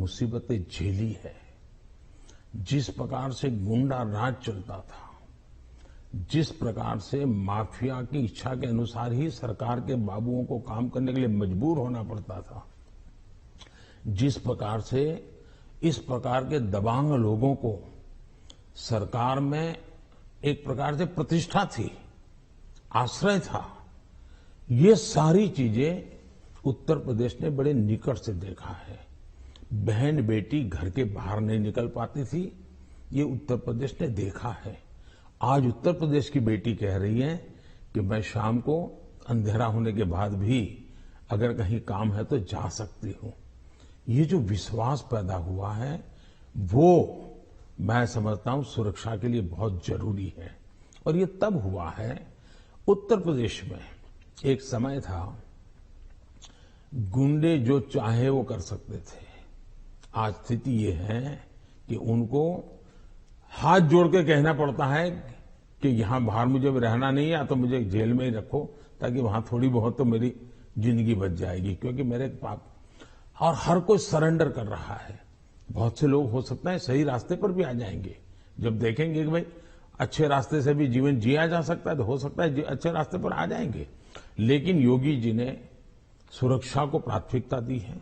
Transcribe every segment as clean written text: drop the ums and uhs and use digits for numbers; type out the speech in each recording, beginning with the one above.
मुसीबतें झेली है, जिस प्रकार से गुंडा राज चलता था, जिस प्रकार से माफिया की इच्छा के अनुसार ही सरकार के बाबुओं को काम करने के लिए मजबूर होना पड़ता था, जिस प्रकार से इस प्रकार के दबंग लोगों को सरकार में एक प्रकार से प्रतिष्ठा थी, आश्रय था, ये सारी चीजें उत्तर प्रदेश ने बड़े निकट से देखा है। बहन बेटी घर के बाहर नहीं निकल पाती थी, ये उत्तर प्रदेश ने देखा है। आज उत्तर प्रदेश की बेटी कह रही है कि मैं शाम को अंधेरा होने के बाद भी अगर कहीं काम है तो जा सकती हूं। ये जो विश्वास पैदा हुआ है वो मैं समझता हूं सुरक्षा के लिए बहुत जरूरी है। और ये तब हुआ है, उत्तर प्रदेश में एक समय था गुंडे जो चाहे वो कर सकते थे। आज स्थिति ये है कि उनको हाथ जोड़ के कहना पड़ता है कि यहां बाहर मुझे रहना नहीं है, या तो मुझे जेल में ही रखो ताकि वहां थोड़ी बहुत तो मेरी जिंदगी बच जाएगी, क्योंकि मेरे पाप। और हर कोई सरेंडर कर रहा है। बहुत से लोग हो सकता है सही रास्ते पर भी आ जाएंगे, जब देखेंगे कि भाई अच्छे रास्ते से भी जीवन जिया जा सकता है तो हो सकता है अच्छे रास्ते पर आ जाएंगे। लेकिन योगी जी ने सुरक्षा को प्राथमिकता दी है,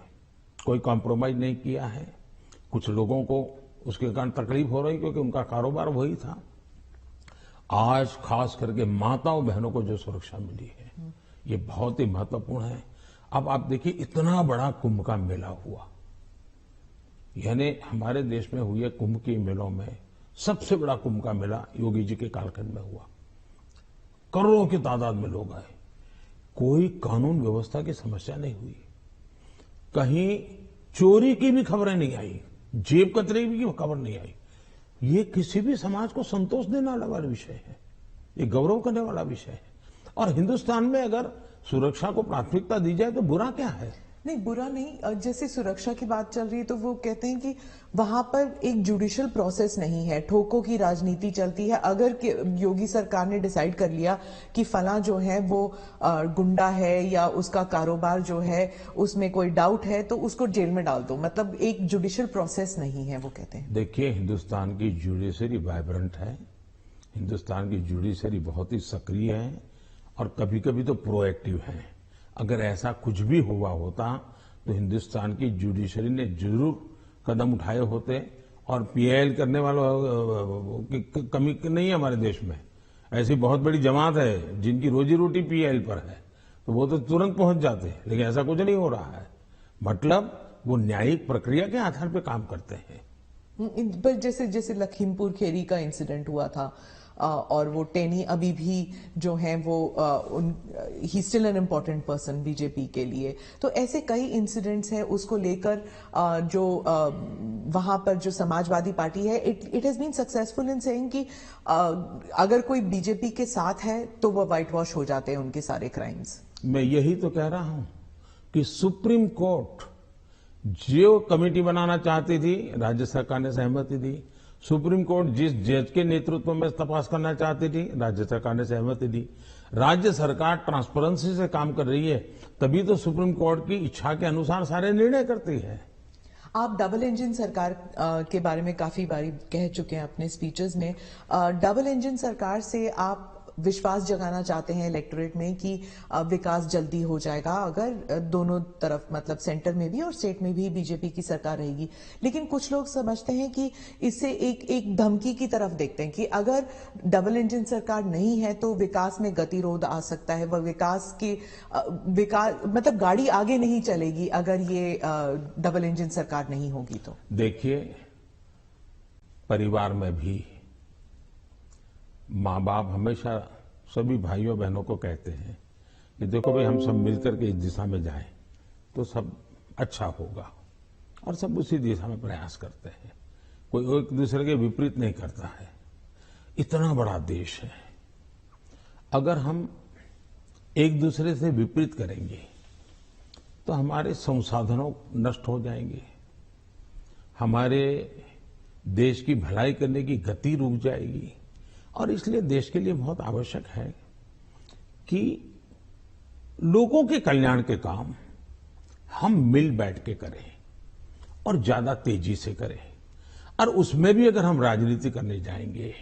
कोई कॉम्प्रोमाइज नहीं किया है। कुछ लोगों को उसके कारण तकलीफ हो रही क्योंकि उनका कारोबार वही था। आज खास करके माताओं बहनों को जो सुरक्षा मिली है ये बहुत ही महत्वपूर्ण है। अब आप देखिए इतना बड़ा कुंभ का मेला हुआ, यानी हमारे देश में हुए कुंभ के मेलों में सबसे बड़ा कुंभ का मेला योगी जी के कालखंड में हुआ। करोड़ों की तादाद में लोग आए, कोई कानून व्यवस्था की समस्या नहीं हुई, कहीं चोरी की भी खबरें नहीं आई, जेब कतरे की खबर नहीं आई। ये किसी भी समाज को संतोष देने वाला विषय है, ये गौरव करने वाला विषय है। और हिंदुस्तान में अगर सुरक्षा को प्राथमिकता दी जाए तो बुरा क्या है? नहीं, बुरा नहीं। जैसे सुरक्षा की बात चल रही है तो वो कहते हैं कि वहां पर एक जुडिशियल प्रोसेस नहीं है, ठोकों की राजनीति चलती है। अगर योगी सरकार ने डिसाइड कर लिया कि फला जो है वो गुंडा है या उसका कारोबार जो है उसमें कोई डाउट है तो उसको जेल में डाल दो, मतलब एक जुडिशियल प्रोसेस नहीं है, वो कहते हैं। देखिए, हिंदुस्तान की जुडिशरी वाइब्रेंट है, हिंदुस्तान की जुडिशरी बहुत ही सक्रिय है और कभी कभी तो प्रोएक्टिव है। अगर ऐसा कुछ भी हुआ होता तो हिंदुस्तान की जुडिशरी ने जरूर कदम उठाए होते। और पीआईएल करने वालों की कमी नहीं है हमारे देश में। ऐसी बहुत बड़ी जमात है जिनकी रोजी रोटी पीआईएल पर है, तो वो तो तुरंत पहुंच जाते हैं, लेकिन ऐसा कुछ नहीं हो रहा है। मतलब वो न्यायिक प्रक्रिया के आधार पर काम करते हैं। पर जैसे लखीमपुर खेरी का इंसिडेंट हुआ था और वो टेनी अभी भी जो है वो he still an important person BJP के लिए। तो ऐसे कई इंसिडेंट्स हैं, उसको लेकर जो वहां पर जो समाजवादी पार्टी है it has been successful in saying कि अगर कोई बीजेपी के साथ है तो वो व्हाइट वॉश हो जाते हैं उनके सारे क्राइम्स। मैं यही तो कह रहा हूं कि सुप्रीम कोर्ट जो कमेटी बनाना चाहती थी राज्य सरकार ने सहमति दी। सुप्रीम कोर्ट जिस जज के नेतृत्व में तपास करना चाहती थी राज्य सरकार ने सहमति दी। राज्य सरकार ट्रांसपेरेंसी से काम कर रही है, तभी तो सुप्रीम कोर्ट की इच्छा के अनुसार सारे निर्णय करती है। आप डबल इंजन सरकार के बारे में काफी बारी कह चुके हैं अपने स्पीचेस में। डबल इंजन सरकार से आप विश्वास जगाना चाहते हैं इलेक्टोरेट में कि विकास जल्दी हो जाएगा अगर दोनों तरफ, मतलब सेंटर में भी और स्टेट में भी बीजेपी की सरकार रहेगी। लेकिन कुछ लोग समझते हैं कि इससे एक धमकी की तरफ देखते हैं कि अगर डबल इंजन सरकार नहीं है तो विकास में गतिरोध आ सकता है, वह विकास मतलब गाड़ी आगे नहीं चलेगी अगर ये डबल इंजन सरकार नहीं होगी तो। देखिए, परिवार में भी माँ बाप हमेशा सभी भाइयों बहनों को कहते हैं कि देखो भाई, हम सब मिलकर के इस दिशा में जाएं तो सब अच्छा होगा, और सब उसी दिशा में प्रयास करते हैं। कोई एक दूसरे के विपरीत नहीं करता है। इतना बड़ा देश है, अगर हम एक दूसरे से विपरीत करेंगे तो हमारे संसाधनों नष्ट हो जाएंगे, हमारे देश की भलाई करने की गति रुक जाएगी। और इसलिए देश के लिए बहुत आवश्यक है कि लोगों के कल्याण के काम हम मिल बैठ के करें और ज्यादा तेजी से करें। और उसमें भी अगर हम राजनीति करने जाएंगे